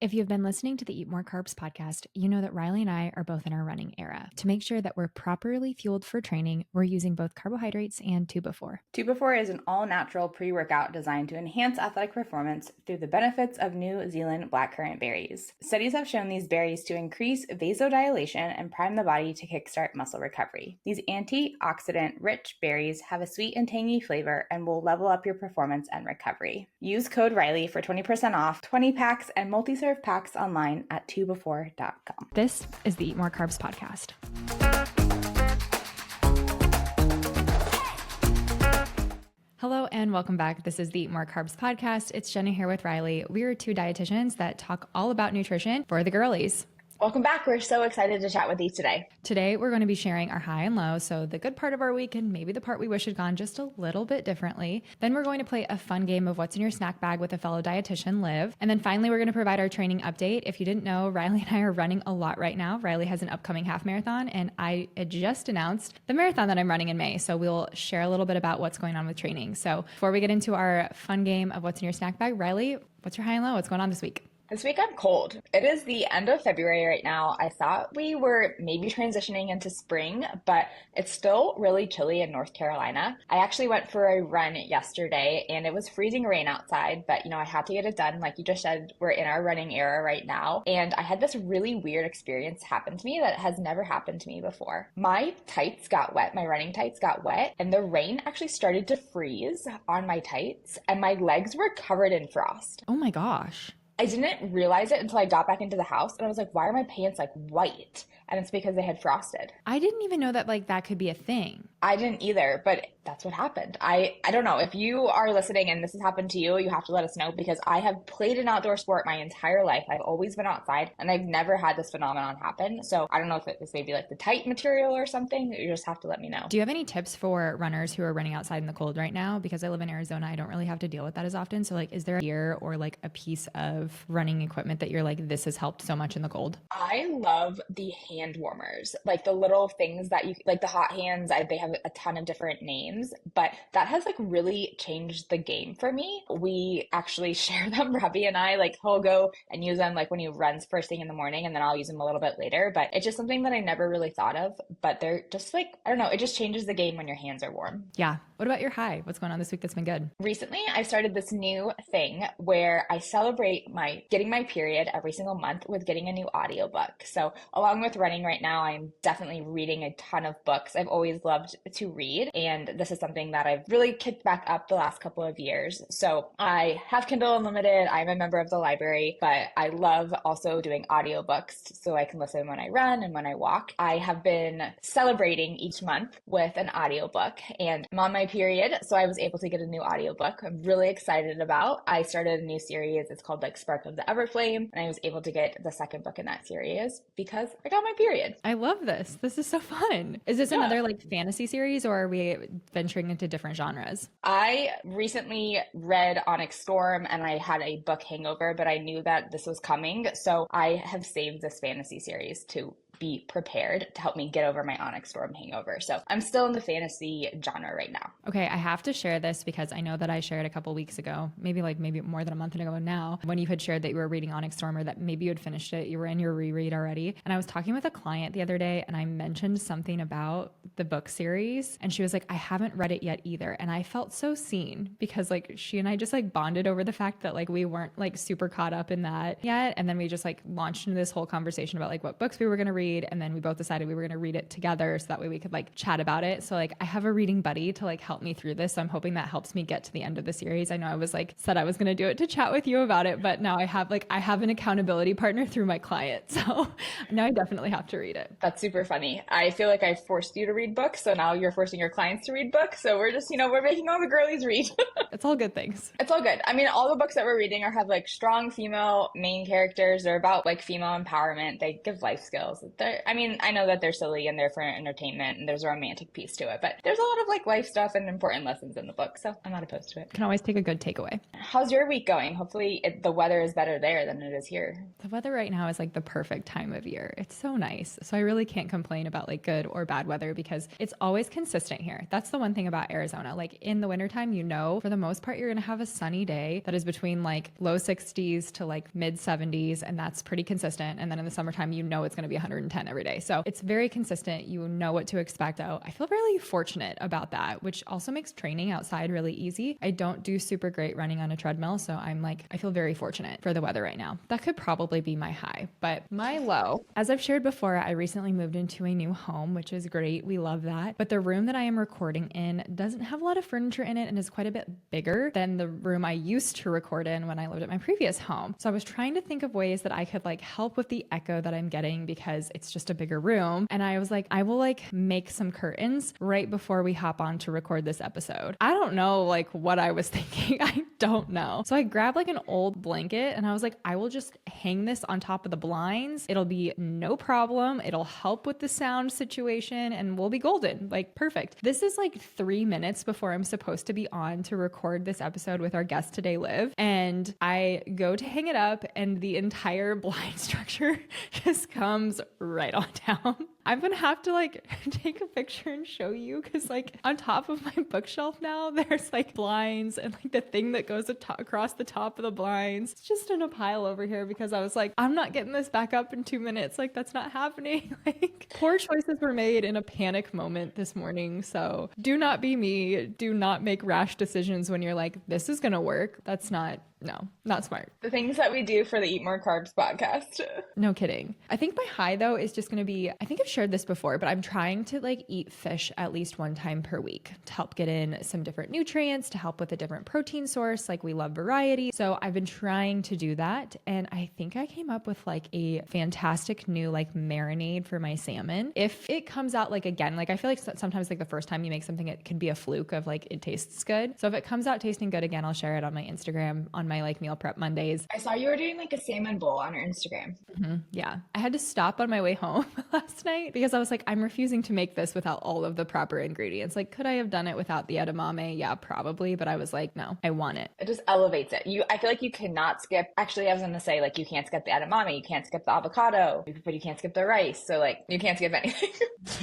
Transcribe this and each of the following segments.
If you've been listening to the Eat More Carbs podcast, you know that Reilly and I are both in our running era. To make sure that we're properly fueled for training, we're using both carbohydrates and 2 Before. 2 Before is an all-natural pre-workout designed to enhance athletic performance through the benefits of New Zealand blackcurrant berries. Studies have shown these berries to increase vasodilation and prime the body to kickstart muscle recovery. These antioxidant-rich berries have a sweet and tangy flavor and will level up your performance and recovery. Use code Reilly for 20% off 20 packs and multi-serve packs online at 2before.com. This is the Eat More Carbs podcast. Hello and welcome back. This is the Eat More Carbs podcast. It's Jenna here with Reilly. We are two dietitians that talk all about nutrition for the girlies. Welcome back. We're so excited to chat with you today. Today, we're going to be sharing our high and low, so the good part of our week and maybe the part we wish had gone just a little bit differently. Then we're going to play a fun game of what's in your snack bag with a fellow dietitian, Liv. And then finally, we're going to provide our training update. If you didn't know, Reilly and I are running a lot right now. Reilly has an upcoming half marathon, and I just announced the marathon that I'm running in May. So we'll share a little bit about what's going on with training. So before we get into our fun game of what's in your snack bag, Reilly, what's your high and low? What's going on this week? This week I'm cold. It is the end of February right now. I thought we were maybe transitioning into spring, but it's still really chilly in North Carolina. I actually went for a run yesterday and it was freezing rain outside, but I had to get it done. Like you just said, we're in our running era right now. And I had this really weird experience happen to me that has never happened to me before. My tights got wet. My running tights got wet and the rain actually started to freeze on my tights and my legs were covered in frost. Oh my gosh. I didn't realize it until I got back into the house and I was like, why are my pants like white? And it's because they had frosted. I didn't even know that that could be a thing. I didn't either, but that's what happened. I don't know. If you are listening and this has happened to you, you have to let us know because I have played an outdoor sport my entire life. I've always been outside and I've never had this phenomenon happen. So I don't know if it was maybe like the tight material or something. You just have to let me know. Do you have any tips for runners who are running outside in the cold right now? Because I live in Arizona, I don't really have to deal with that as often. So is there a gear or a piece of running equipment that you're like, this has helped so much in the cold? I love the hand warmers, like the little things that you, like the hot hands, they have a ton of different names, but that has really changed the game for me. We actually share them, Robbie and I, he'll go and use them when he runs first thing in the morning and then I'll use them a little bit later, but it's just something that I never really thought of, but they're just I don't know, it just changes the game when your hands are warm. Yeah. What about your high? What's going on this week that's been good? Recently, I started this new thing where I celebrate getting my period every single month with getting a new audiobook. So along with running right now, I'm definitely reading a ton of books. I've always loved to read, and this is something that I've really kicked back up the last couple of years. So I have Kindle Unlimited. I'm a member of the library, but I love also doing audiobooks so I can listen when I run and when I walk. I have been celebrating each month with an audiobook, and I'm on my period, so I was able to get a new audiobook I'm really excited about. I started a new series. It's called Spark of the Everflame, and I was able to get the second book in that series because I got my period. I love this. This is so fun. Is this another fantasy series, or are we venturing into different genres? I recently read Onyx Storm and I had a book hangover, but I knew that this was coming, so I have saved this fantasy series to be prepared to help me get over my Onyx Storm hangover. So I'm still in the fantasy genre right now. Okay, I have to share this because I know that I shared a couple weeks ago, maybe more than a month ago now, when you had shared that you were reading Onyx Storm or that maybe you had finished it, you were in your reread already. And I was talking with a client the other day and I mentioned something about the book series and she was like, I haven't read it yet either. And I felt so seen because she and I just bonded over the fact that we weren't super caught up in that yet. And then we just launched into this whole conversation about what books we were going to read. And then we both decided we were going to read it together so that way we could chat about it. So I have a reading buddy to help me through this. So I'm hoping that helps me get to the end of the series. I know I was said I was going to do it to chat with you about it, but now I have an accountability partner through my client. So now I definitely have to read it. That's super funny. I feel like I forced you to read books. So now you're forcing your clients to read books. So we're just, we're making all the girlies read. It's all good things. It's all good. I mean, all the books that we're reading have strong female main characters. They're about female empowerment. They give life skills. I mean, I know that they're silly and they're for entertainment and there's a romantic piece to it, but there's a lot of like life stuff and important lessons in the book. So I'm not opposed to it. Can always take a good takeaway. How's your week going? Hopefully the weather is better there than it is here. The weather right now is like the perfect time of year. It's so nice. So I really can't complain about like good or bad weather because it's always consistent here. That's the one thing about Arizona. Like in the wintertime, you know, for the most part, you're going to have a sunny day that is between like low 60s to like mid 70s. And that's pretty consistent. And then in the summertime, you know, it's going to be 110 every day. So it's very consistent. You know what to expect. So I feel really fortunate about that, which also makes training outside really easy. I don't do super great running on a treadmill. So I feel very fortunate for the weather right now. That could probably be my high, but my low, as I've shared before, I recently moved into a new home, which is great. We love that. But the room that I am recording in doesn't have a lot of furniture in it and is quite a bit bigger than the room I used to record in when I lived at my previous home. So I was trying to think of ways that I could like help with the echo that I'm getting because it's just a bigger room. And I was like, I will like make some curtains right before we hop on to record this episode. I don't know like what I was thinking. I don't know. So I grabbed like an old blanket and I was like, I will just hang this on top of the blinds. It'll be no problem. It'll help with the sound situation and we'll be golden. Like perfect. This is like 3 minutes before I'm supposed to be on to record this episode with our guest today, Liv. And I go to hang it up and the entire blind structure just comes right on down. I'm going to have to like take a picture and show you because like on top of my bookshelf now, there's like blinds and like the thing that goes across the top of the blinds. It's just in a pile over here because I was like, I'm not getting this back up in 2 minutes. Like that's not happening. Like poor choices were made in a panic moment this morning. So do not be me. Do not make rash decisions when you're like, this is going to work. That's not smart. The things that we do for the Eat More Carbs podcast. No kidding. I think my high though is just going to be, I think I've shared this before, but I'm trying to like eat fish at least one time per week to help get in some different nutrients, to help with a different protein source. Like we love variety. So I've been trying to do that. And I think I came up with like a fantastic new like marinade for my salmon. If it comes out like again, like I feel like sometimes like the first time you make something, it can be a fluke of like it tastes good. So if it comes out tasting good again, I'll share it on my Instagram on my like meal prep Mondays. I saw you were doing like a salmon bowl on your Instagram. Yeah. I had to stop on my way home last night because I was like, I'm refusing to make this without all of the proper ingredients. Like, could I have done it without the edamame? Yeah, probably. But I was like, no, I want it. It just elevates it. I feel like you cannot skip. Actually, I was going to say like, you can't skip the edamame. You can't skip the avocado, but you can't skip the rice. So like, you can't skip anything.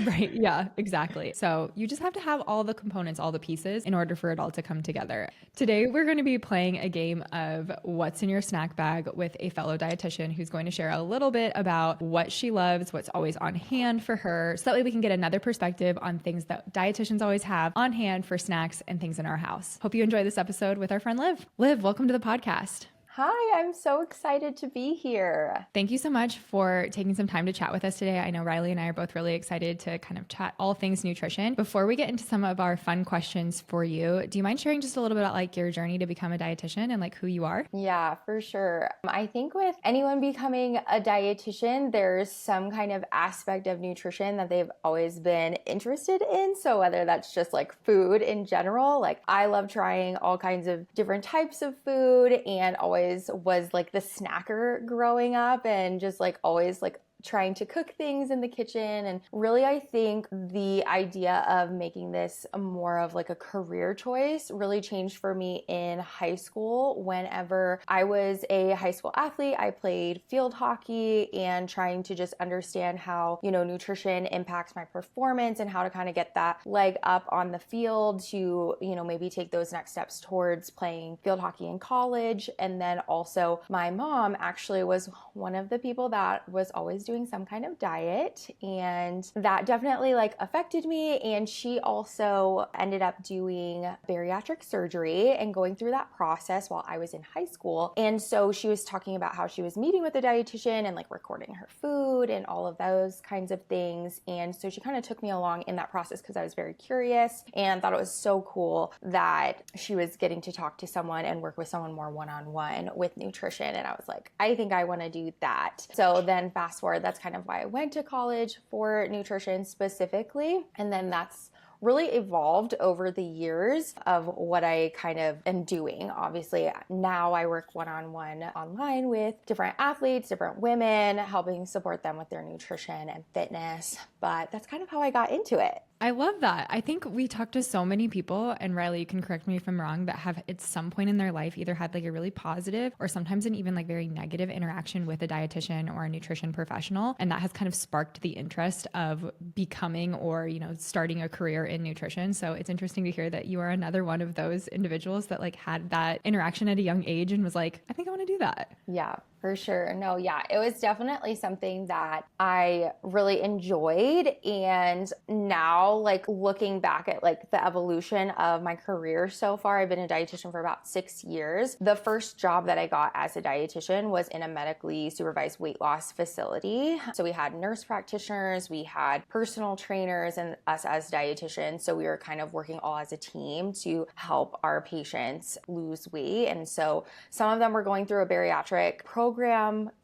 Right. Yeah, exactly. So you just have to have all the components, all the pieces in order for it all to come together. Today, we're going to be playing a game of what's in your snack bag with a fellow dietitian who's going to share a little bit about what she loves, what's always on hand for her. So that way we can get another perspective on things that dietitians always have on hand for snacks and things in our house. Hope you enjoy this episode with our friend Liv. Liv, welcome to the podcast. Hi, I'm so excited to be here. Thank you so much for taking some time to chat with us today. I know Reilly and I are both really excited to kind of chat all things nutrition. Before we get into some of our fun questions for you, do you mind sharing just a little bit about like your journey to become a dietitian and like who you are? Yeah, for sure. I think with anyone becoming a dietitian, there's some kind of aspect of nutrition that they've always been interested in. So whether that's just like food in general, like I love trying all kinds of different types of food and always was like the snacker growing up and just like always like trying to cook things in the kitchen. And really, I think the idea of making this more of like a career choice really changed for me in high school. Whenever I was a high school athlete, I played field hockey and trying to just understand how, nutrition impacts my performance and how to kind of get that leg up on the field to, maybe take those next steps towards playing field hockey in college. And then also my mom actually was one of the people that was always doing some kind of diet, and that definitely like affected me. And she also ended up doing bariatric surgery and going through that process while I was in high school. And so she was talking about how she was meeting with a dietitian and like recording her food and all of those kinds of things. And so she kind of took me along in that process because I was very curious and thought it was so cool that she was getting to talk to someone and work with someone more one-on-one with nutrition. And I was like, I think I want to do that. So then fast forward, that's kind of why I went to college for nutrition specifically. And then that's really evolved over the years of what I kind of am doing. Obviously, now I work one-on-one online with different athletes, different women, helping support them with their nutrition and fitness. But that's kind of how I got into it. I love that. I think we talk to so many people, and Reilly, you can correct me if I'm wrong, that have at some point in their life either had like a really positive or sometimes an even like very negative interaction with a dietitian or a nutrition professional. And that has kind of sparked the interest of becoming or, starting a career in nutrition. So it's interesting to hear that you are another one of those individuals that like had that interaction at a young age and was like, I think I want to do that. Yeah. For sure. No, yeah, it was definitely something that I really enjoyed. And now, like looking back at like the evolution of my career so far, I've been a dietitian for about 6 years. The first job that I got as a dietitian was in a medically supervised weight loss facility. So we had nurse practitioners, we had personal trainers, and us as dietitians. So we were kind of working all as a team to help our patients lose weight. And so some of them were going through a bariatric program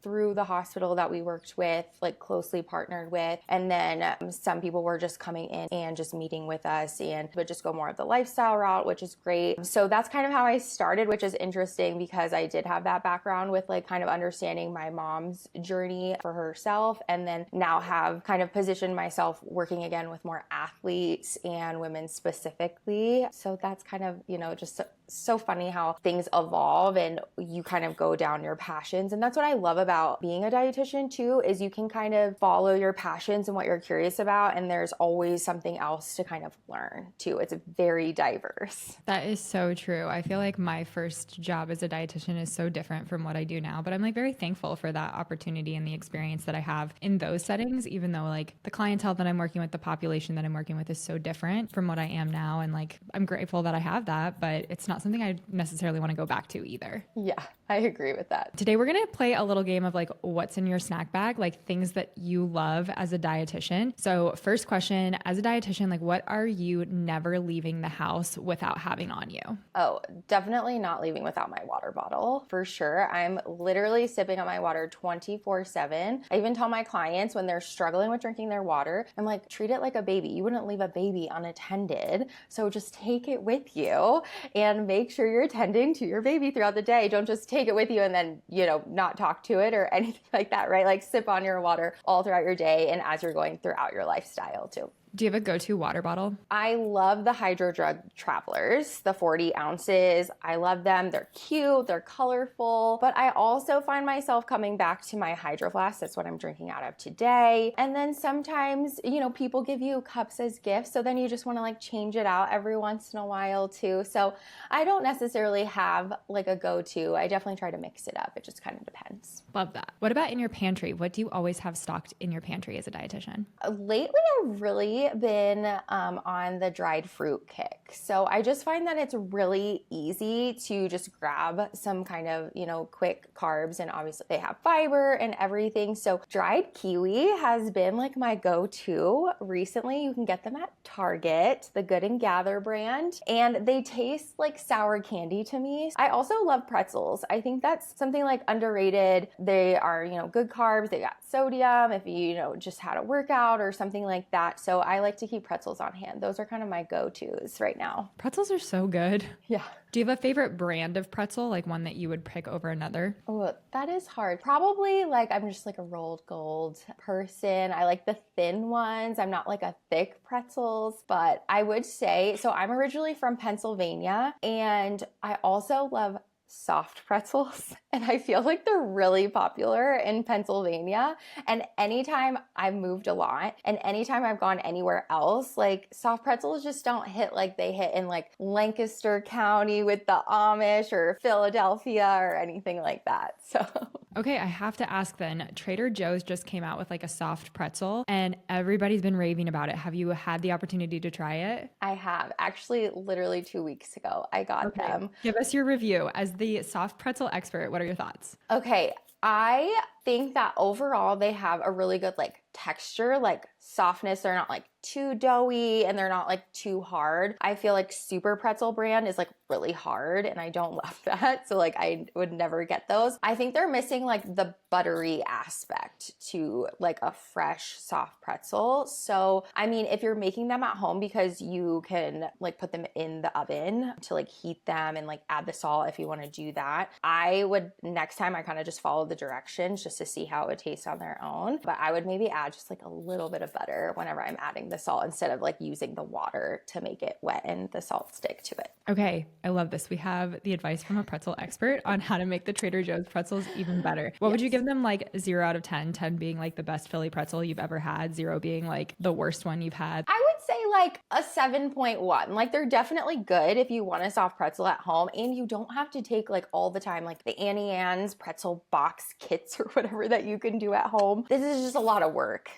through the hospital that we worked with, like closely partnered with. And then some people were just coming in and just meeting with us and would just go more of the lifestyle route, which is great. So that's kind of how I started, which is interesting because I did have that background with like kind of understanding my mom's journey for herself. And then now have kind of positioned myself working again with more athletes and women specifically. So that's kind of, just so funny how things evolve and you kind of go down your passions. And that's what I love about being a dietitian too, is you can kind of follow your passions and what you're curious about. And there's always something else to kind of learn too. It's very diverse. That is so true. I feel like my first job as a dietitian is so different from what I do now, but I'm like very thankful for that opportunity and the experience that I have in those settings, even though like the clientele that I'm working with, the population that I'm working with is so different from what I am now. And like, I'm grateful that I have that, but it's not something I necessarily want to go back to either. Yeah, I agree with that. Today, we're going to play a little game of like what's in your snack bag, like things that you love as a dietitian. So first question, as a dietitian, like what are you never leaving the house without having on you? Oh, definitely not leaving without my water bottle for sure. I'm literally sipping on my water 24/7. I even tell my clients when they're struggling with drinking their water, I'm like, treat it like a baby. You wouldn't leave a baby unattended. So just take it with you and make sure you're attending to your baby throughout the day. Don't just take it with you and then, not talk to it or anything like that, right? Like sip on your water all throughout your day and as you're going throughout your lifestyle too. Do you have a go-to water bottle? I love the Hydro Drug Travelers, the 40 ounces. I love them. They're cute, they're colorful, but I also find myself coming back to my Hydro Flask. That's what I'm drinking out of today. And then sometimes, people give you cups as gifts, so then you just want to like change it out every once in a while too. So I don't necessarily have like a go-to. I definitely try to mix it up. It just kind of depends. Love that. What about in your pantry? What do you always have stocked in your pantry as a dietitian? Lately, I've really been on the dried fruit kick. So I just find that it's really easy to just grab some kind of, quick carbs, and obviously they have fiber and everything. So dried kiwi has been like my go-to recently. You can get them at Target, the Good and Gather brand, and they taste like sour candy to me. I also love pretzels. I think that's something like underrated. They are, good carbs. They got sodium if you, just had a workout or something like that. So I like to keep pretzels on hand. Those are kind of my go-tos right now. Pretzels are so good. Yeah. Do you have a favorite brand of pretzel, like one that you would pick over another? Oh, that is hard. Probably I'm just like a rolled gold person. I like the thin ones. I'm not like a thick pretzels, but I would say, so I'm originally from Pennsylvania and I also love soft pretzels, and I feel like they're really popular in Pennsylvania. And anytime I've moved a lot and anytime I've gone anywhere else, like soft pretzels just don't hit like they hit in like Lancaster County with the Amish or Philadelphia or anything like that. So okay, I have to ask then, Trader Joe's just came out with like a soft pretzel and everybody's been raving about it. Have you had the opportunity to try it? I have. Actually, literally 2 weeks ago, I got them. Give us your review. As the soft pretzel expert, what are your thoughts? Okay, I think that overall they have a really good like texture, like softness. They're not like too doughy and they're not like too hard. I feel like Super Pretzel brand is like really hard and I don't love that. So like I would never get those. I think they're missing like the buttery aspect to like a fresh soft pretzel. So I mean, if you're making them at home because you can like put them in the oven to like heat them and like add the salt if you want to do that, I would next time I kind of just follow the directions just to see how it would taste on their own. But I would maybe add just like a little bit of butter whenever I'm adding the salt instead of like using the water to make it wet and the salt stick to it. Okay, I love this. We have the advice from a pretzel expert on how to make the Trader Joe's pretzels even better. What would you give them, like 0 out of 10, 10 being like the best Philly pretzel you've ever had, 0 being like the worst one you've had? I would say like a 7.1. Like they're definitely good if you want a soft pretzel at home and you don't have to take like all the time like the Annie Ann's pretzel box kits or whatever that you can do at home. This is just a lot of work.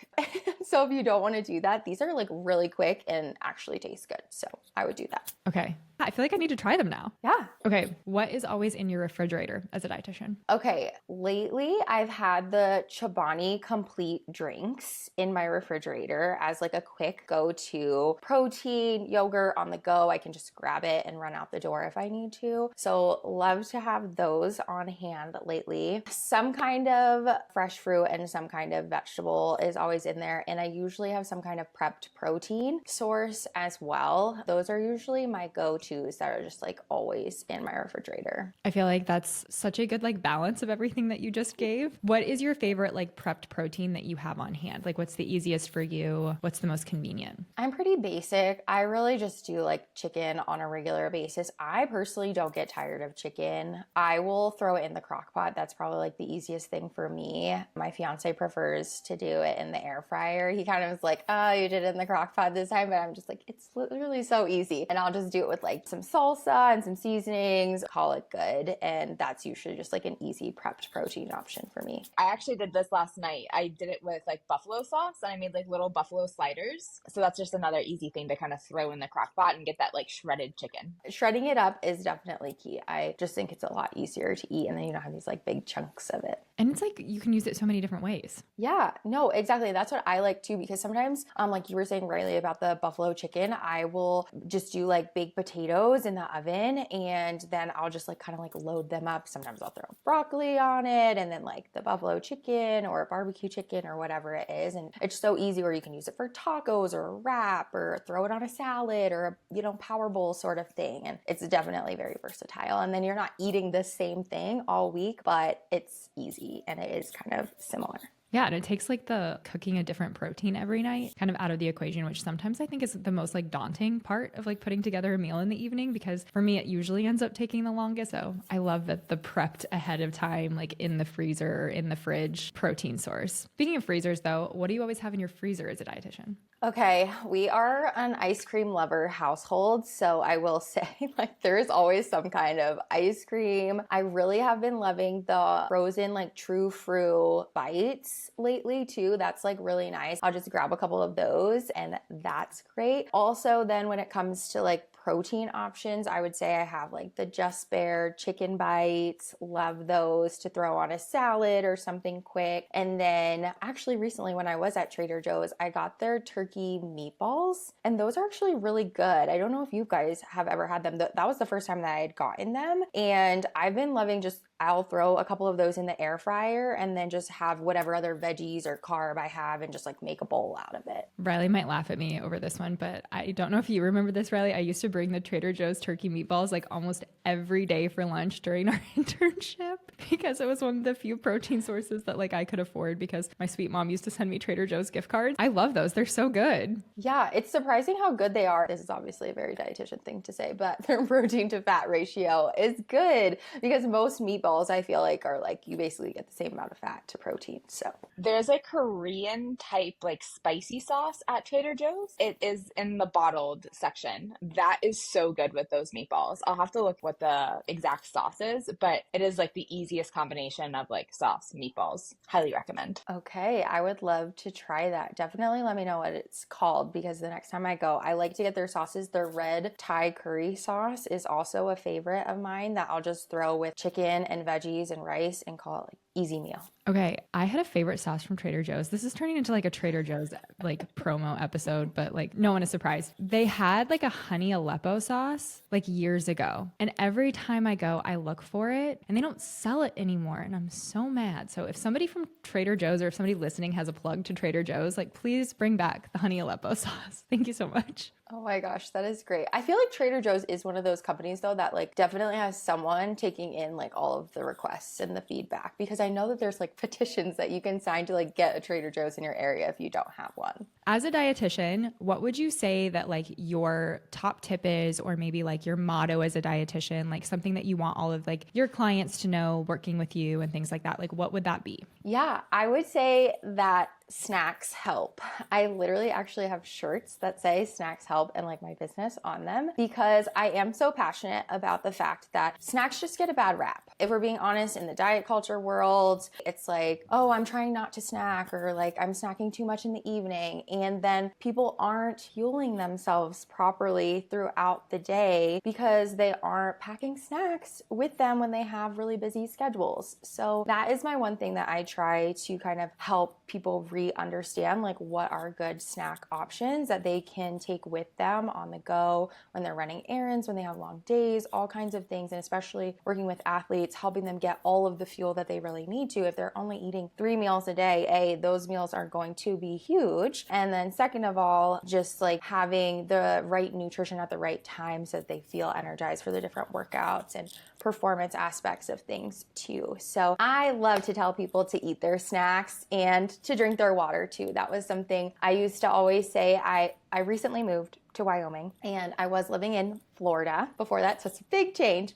So if you don't want to do that, these are like really quick and actually taste good. So I would do that. Okay. I feel like I need to try them now. Yeah. Okay. What is always in your refrigerator as a dietitian? Okay. Lately, I've had the Chobani complete drinks in my refrigerator as like a quick go-to protein, yogurt on the go. I can just grab it and run out the door if I need to. So love to have those on hand lately. Some kind of fresh fruit and some kind of vegetable is always in there. And I usually have some kind of prepped protein source as well. Those are usually my go-tos that are just like always in my refrigerator. I feel like that's such a good like balance of everything that you just gave. What is your favorite like prepped protein that you have on hand? Like what's the easiest for you? What's the most convenient? I'm pretty basic. I really just do like chicken on a regular basis. I personally don't get tired of chicken. I will throw it in the crock pot. That's probably like the easiest thing for me. My fiance prefers to do it in the air fryer. He kind of was like, oh, you did it in the crock pot this time, but I'm just like, it's literally so easy. And I'll just do it with like some salsa and some seasonings, call it good. And that's usually just like an easy prepped protein option for me. I actually did this last night. I did it with like buffalo sauce and I made like little buffalo sliders. So that's just another easy thing to kind of throw in the crock pot and get that like shredded chicken. Shredding it up is definitely key. I just think it's a lot easier to eat and then you don't have these like big chunks of it. And it's like you can use it so many different ways. Yeah, no, exactly. That's what I like too, because sometimes, like you were saying, Reilly, about the buffalo chicken, I will just do like baked potatoes in the oven and then I'll just like kind of like load them up. Sometimes I'll throw broccoli on it and then like the buffalo chicken or barbecue chicken or whatever it is. And it's so easy where you can use it for tacos or a wrap or throw it on a salad or a, power bowl sort of thing. And it's definitely very versatile. And then you're not eating the same thing all week, but it's easy and it is kind of similar. Yeah, and it takes like the cooking a different protein every night kind of out of the equation, which sometimes I think is the most like daunting part of like putting together a meal in the evening, because for me, it usually ends up taking the longest. So I love that the prepped ahead of time, like in the freezer, in the fridge protein source. Speaking of freezers though, what do you always have in your freezer as a dietitian? Okay, we are an ice cream lover household, so I will say like there's always some kind of ice cream. I really have been loving the frozen like true fruit bites lately too. That's like really nice. I'll just grab a couple of those and that's great. Also then when it comes to like protein options, I would say I have like the Just Bare chicken bites. Love those to throw on a salad or something quick. And then actually recently when I was at Trader Joe's, I got their turkey meatballs and those are actually really good. I don't know if you guys have ever had them. That was the first time that I had gotten them. And I've been loving just I'll throw a couple of those in the air fryer and then just have whatever other veggies or carb I have and just like make a bowl out of it. Reilly might laugh at me over this one, but I don't know if you remember this, Reilly. I used to bring the Trader Joe's turkey meatballs like almost every day for lunch during our internship because it was one of the few protein sources that like I could afford because my sweet mom used to send me Trader Joe's gift cards. I love those. They're so good. Yeah, it's surprising how good they are. This is obviously a very dietitian thing to say, but their protein to fat ratio is good because most meatballs I feel like are like you basically get the same amount of fat to protein. So there's a Korean type like spicy sauce at Trader Joe's. It is in the bottled section. That is so good with those meatballs. I'll have to look what the exact sauce is, but it is like the easiest combination of like sauce meatballs. Highly recommend. Okay, I would love to try that. Definitely let me know what it's called because the next time I go, I like to get their sauces. Their red Thai curry sauce is also a favorite of mine that I'll just throw with chicken and veggies and rice and call it like easy meal. Okay, I had a favorite sauce from Trader Joe's. This is turning into like a Trader Joe's like promo episode, but like no one is surprised. They had like a honey Aleppo sauce like years ago. And every time I go, I look for it and they don't sell it anymore. And I'm so mad. So if somebody from Trader Joe's or if somebody listening has a plug to Trader Joe's, like please bring back the honey Aleppo sauce. Thank you so much. Oh my gosh, that is great. I feel like Trader Joe's is one of those companies though that like definitely has someone taking in like all of the requests and the feedback, because I know that there's like petitions that you can sign to like get a Trader Joe's in your area if you don't have one. As a dietitian, what would you say that like your top tip is, or maybe like your motto as a dietitian, like something that you want all of like your clients to know working with you and things like that? Like what would that be? Yeah, I would say that snacks help. I literally actually have shirts that say snacks help and like my business on them, because I am so passionate about the fact that snacks just get a bad rap. If we're being honest, in the diet culture world, it's like, oh, I'm trying not to snack, or like I'm snacking too much in the evening. And then people aren't fueling themselves properly throughout the day because they aren't packing snacks with them when they have really busy schedules. So that is my one thing that I try to kind of help people re-understand, like what are good snack options that they can take with them on the go when they're running errands, when they have long days, all kinds of things. And especially working with athletes, helping them get all of the fuel that they really need to. If they're only eating 3 meals a day, those meals are going to be huge. And then second of all, just like having the right nutrition at the right time so that they feel energized for the different workouts and performance aspects of things too. So I love to tell people to eat their snacks and to drink their water too. That was something I used to always say. I recently moved to Wyoming and I was living in Florida before that, so it's a big change.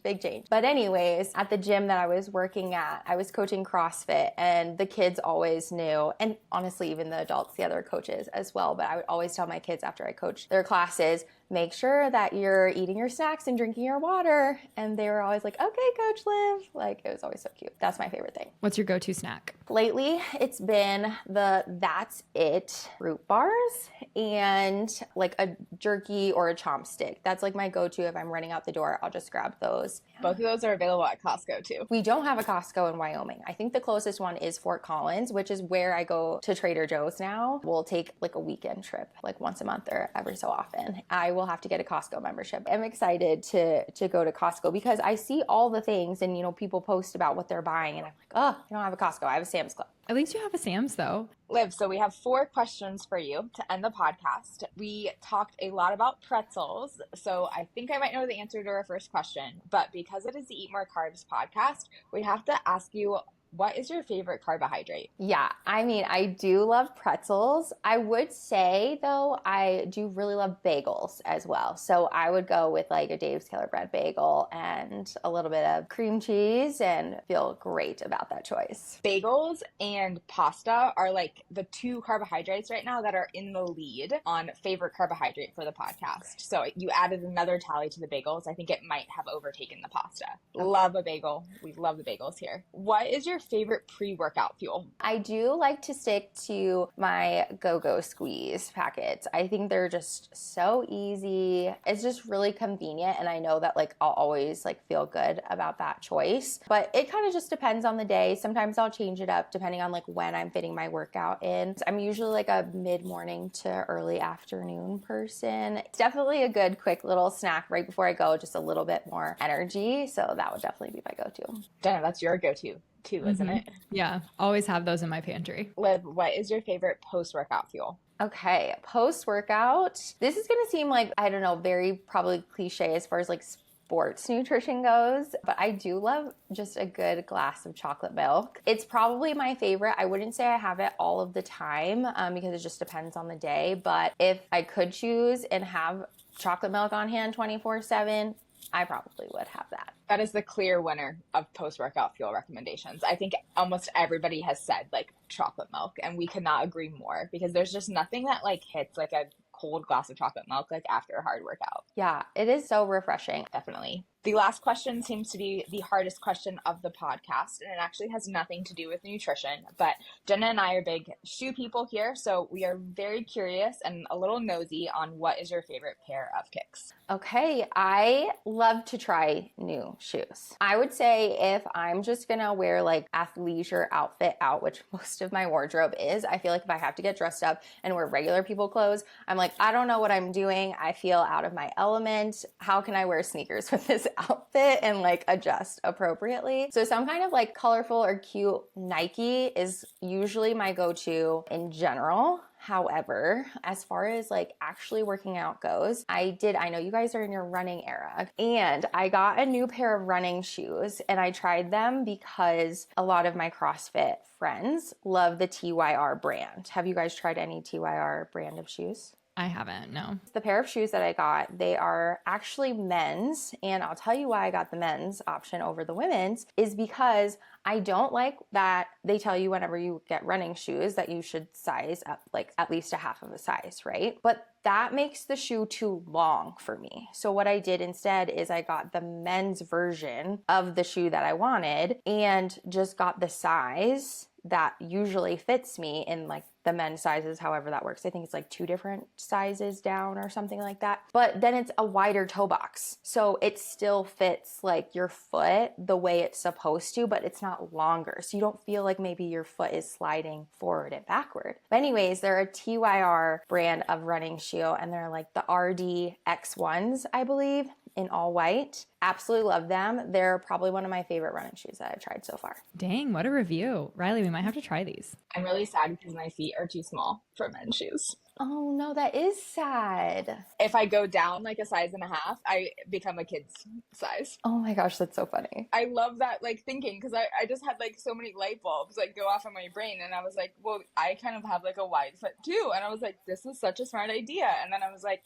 But anyways, at the gym that I was working at, I was coaching CrossFit, and the kids always knew, and honestly even the adults, the other coaches as well, but I would always tell my kids after I coached their classes, make sure that you're eating your snacks and drinking your water. And they were always like, okay, Coach Liv. Like, it was always so cute. That's my favorite thing. What's your go-to snack? Lately, it's been the That's It fruit bars and like a jerky or a chomp stick. That's like my go-to. If I'm running out the door, I'll just grab those. Both of those are available at Costco too. We don't have a Costco in Wyoming. I think the closest one is Fort Collins, which is where I go to Trader Joe's now. We'll take like a weekend trip, like once a month or every so often. I will have to get a Costco membership. I'm excited to go to Costco because I see all the things and, you know, people post about what they're buying and I'm like, oh, I don't have a Costco. I have a Sam's Club. At least you have a Sam's though. Liv, so we have 4 questions for you to end the podcast. We talked a lot about pretzels, so I think I might know the answer to our first question, but because it is the Eat More Carbs podcast, we have to ask you, what is your favorite carbohydrate? Yeah, I mean, I do love pretzels. I would say, though, I do really love bagels as well. So I would go with like a Dave's Killer Bread bagel and a little bit of cream cheese and feel great about that choice. Bagels and pasta are like the 2 carbohydrates right now that are in the lead on favorite carbohydrate for the podcast. So you added another tally to the bagels. I think it might have overtaken the pasta. Love a bagel. We love the bagels here. What is your favorite pre-workout fuel? I do like to stick to my Go-Go Squeeze packets. I think they're just so easy. It's just really convenient, and I know that like I'll always like feel good about that choice. But it kind of just depends on the day. Sometimes I'll change it up depending on like when I'm fitting my workout in. So I'm usually like a mid-morning to early afternoon person. It's definitely a good quick little snack right before I go, just a little bit more energy. So that would definitely be my go-to. Jenna, that's your go-to too, isn't it? Yeah, always have those in my pantry. Liv, what is your favorite post-workout fuel? Okay, post-workout. This is going to seem like, I don't know, very probably cliche as far as like sports nutrition goes, but I do love just a good glass of chocolate milk. It's probably my favorite. I wouldn't say I have it all of the time because it just depends on the day, but if I could choose and have chocolate milk on hand 24/7, I probably would have that. That is the clear winner of post-workout fuel recommendations. I think almost everybody has said like chocolate milk, and we could not agree more because there's just nothing that like hits like a cold glass of chocolate milk like after a hard workout. Yeah, it is so refreshing. Definitely. The last question seems to be the hardest question of the podcast, and it actually has nothing to do with nutrition, but Jenna and I are big shoe people here, so we are very curious and a little nosy on what is your favorite pair of kicks. Okay, I love to try new shoes. I would say if I'm just gonna wear like athleisure outfit out, which most of my wardrobe is, I feel like if I have to get dressed up and wear regular people clothes, I'm like, I don't know what I'm doing. I feel out of my element. How can I wear sneakers with this outfit and like adjust appropriately? So some kind of like colorful or cute Nike is usually my go-to in general. However, as far as like actually working out goes, I know you guys are in your running era, and I got a new pair of running shoes and I tried them because a lot of my CrossFit friends love the TYR brand. Have you guys tried any TYR brand of shoes? I haven't, no. The pair of shoes that I got, they are actually men's, and I'll tell you why I got the men's option over the women's is because I don't like that they tell you whenever you get running shoes that you should size up like at least a half of a size, right? But that makes the shoe too long for me. So what I did instead is I got the men's version of the shoe that I wanted and just got the size that usually fits me in like the men's sizes, however that works. I think it's like 2 different sizes down or something like that. But then it's a wider toe box. So it still fits like your foot the way it's supposed to, but it's not longer. So you don't feel like maybe your foot is sliding forward and backward. But anyways, they're a TYR brand of running shoe, and they're like the RD X1s, I believe, in all white. Absolutely love them. They're probably one of my favorite running shoes that I've tried so far. Dang, what a review. Reilly, we might have to try these. I'm really sad because my feet are too small for men's shoes. Oh no, that is sad. If I go down like a size and a half, I become a kid's size. Oh my gosh, that's so funny. I love that like thinking because I just had like so many light bulbs like go off in my brain, and I was like, well, I kind of have like a wide foot too, and I was like, this is such a smart idea. And then I was like,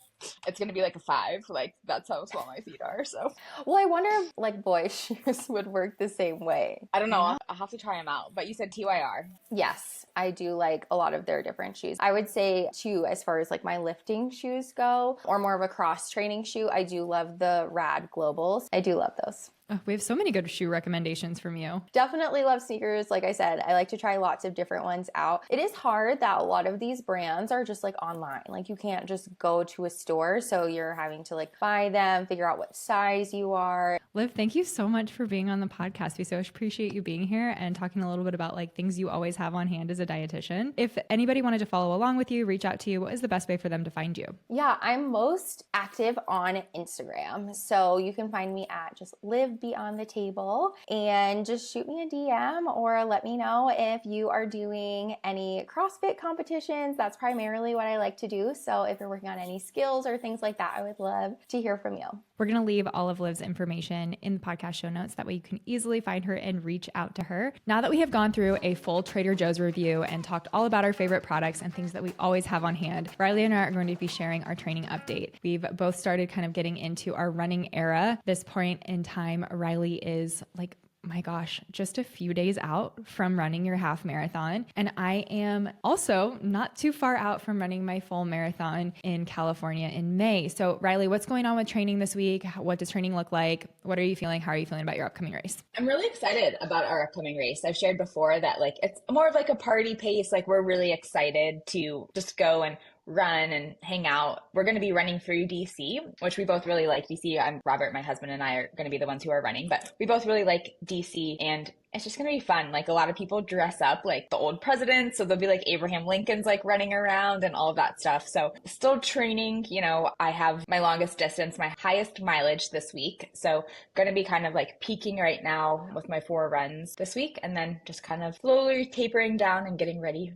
it's gonna be like a 5, like that's how small my feet are. So well, I wonder if like boy shoes would work the same way. I don't know. I'll have to try them out. But you said TYR. Yes, I do like a lot of their different shoes. I would say too, as far as like my lifting shoes go, or more of a cross training shoe, I do love the Rad Globals. I do love those. Oh, we have so many good shoe recommendations from you. Definitely love sneakers. Like I said, I like to try lots of different ones out. It is hard that a lot of these brands are just like online. Like you can't just go to a store. So you're having to like buy them, figure out what size you are. Liv, thank you so much for being on the podcast. We so appreciate you being here and talking a little bit about like things you always have on hand as a dietitian. If anybody wanted to follow along with you, reach out to you, what is the best way for them to find you? Yeah, I'm most active on Instagram. So you can find me at just Liv Be on the Table, and just shoot me a DM or let me know if you are doing any CrossFit competitions. That's primarily what I like to do. So if you're working on any skills or things like that, I would love to hear from you. We're going to leave all of Liv's information in the podcast show notes. That way you can easily find her and reach out to her. Now that we have gone through a full Trader Joe's review and talked all about our favorite products and things that we always have on hand, Reilly and I are going to be sharing our training update. We've both started kind of getting into our running era. This point in time, Reilly is like, my gosh, just a few days out from running your half marathon. And I am also not too far out from running my full marathon in California in May. So Reilly, what's going on with training this week? What does training look like? What are you feeling? How are you feeling about your upcoming race? I'm really excited about our upcoming race. I've shared before that like it's more of like a party pace. Like we're really excited to just go and run and hang out. We're going to be running through DC, which we both really like. DC, Robert, my husband, and I are going to be the ones who are running, but we both really like DC, and it's just going to be fun. Like a lot of people dress up like the old presidents. So there'll be like Abraham Lincoln's like running around and all of that stuff. So still training, you know, I have my longest distance, my highest mileage this week. So going to be kind of like peaking right now with my 4 runs this week, and then just kind of slowly tapering down and getting ready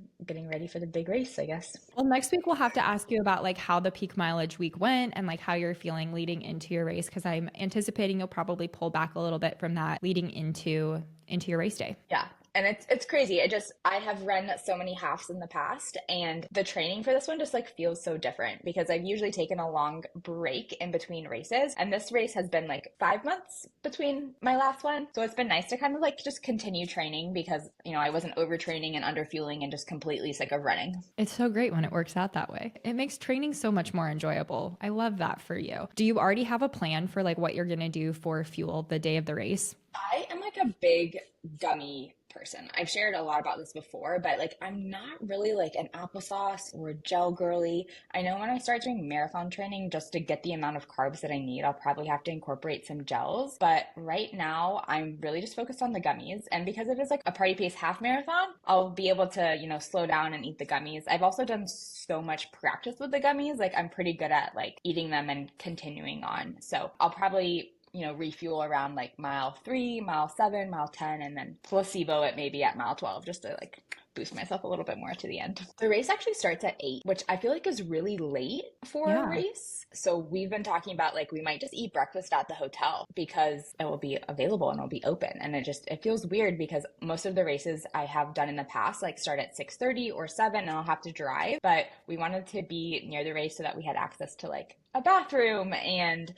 for the big race, I guess. Well, next week we'll have to ask you about like how the peak mileage week went and like how you're feeling leading into your race, because I'm anticipating you'll probably pull back a little bit from that leading into your race day. Yeah. And it's crazy. I have run so many halves in the past, and the training for this one just like feels so different because I've usually taken a long break in between races. And this race has been like 5 months between my last one. So it's been nice to kind of like just continue training because, I wasn't overtraining and underfueling and just completely sick of running. It's so great when it works out that way. It makes training so much more enjoyable. I love that for you. Do you already have a plan for like what you're going to do for fuel the day of the race? I am like a big gummy person. I've shared a lot about this before, but like I'm not really like an applesauce or a gel girly. I know when I start doing marathon training, just to get the amount of carbs that I need, I'll probably have to incorporate some gels. But right now, I'm really just focused on the gummies. And because it is like a party pace half marathon, I'll be able to, slow down and eat the gummies. I've also done so much practice with the gummies. Like I'm pretty good at like eating them and continuing on. So I'll probably refuel around like mile 3, mile 7, mile 10, and then placebo it maybe at mile 12 just to like boost myself a little bit more to the end. The race actually starts at 8, which I feel like is really late for a race. So we've been talking about like we might just eat breakfast at the hotel because it will be available and it'll be open. And it feels weird because most of the races I have done in the past like start at 6:30 or 7 and I'll have to drive. But we wanted to be near the race so that we had access to like a bathroom and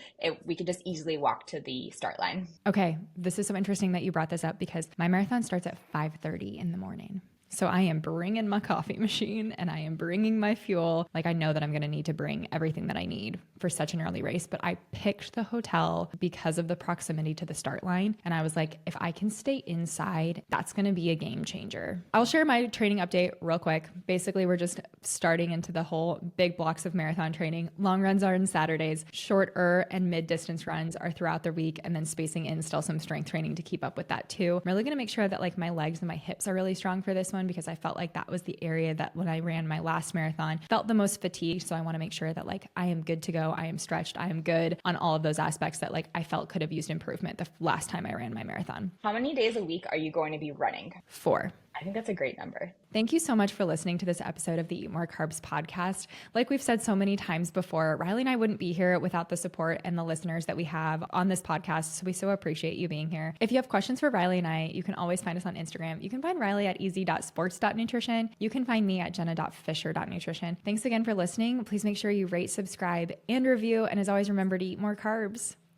we could just easily walk to the start line. Okay, this is so interesting that you brought this up because my marathon starts at 5:30 in the morning. So I am bringing my coffee machine and I am bringing my fuel. Like I know that I'm going to need to bring everything that I need for such an early race, but I picked the hotel because of the proximity to the start line. And I was like, if I can stay inside, that's going to be a game changer. I'll share my training update real quick. Basically, we're just starting into the whole big blocks of marathon training. Long runs are on Saturdays, shorter and mid distance runs are throughout the week, and then spacing in still some strength training to keep up with that too. I'm really going to make sure that like my legs and my hips are really strong for this one because I felt like that was the area that when I ran my last marathon felt the most fatigued. So I want to make sure that like I am good to go. I am stretched. I am good on all of those aspects that like I felt could have used improvement the last time I ran my marathon. How many days a week are you going to be running? 4. I think that's a great number. Thank you so much for listening to this episode of the Eat More Carbs podcast. Like we've said so many times before, Reilly and I wouldn't be here without the support and the listeners that we have on this podcast. So we so appreciate you being here. If you have questions for Reilly and I, you can always find us on Instagram. You can find Reilly at easy.sports.nutrition. You can find me at jenna.fisher.nutrition. Thanks again for listening. Please make sure you rate, subscribe, and review. And as always, remember to eat more carbs.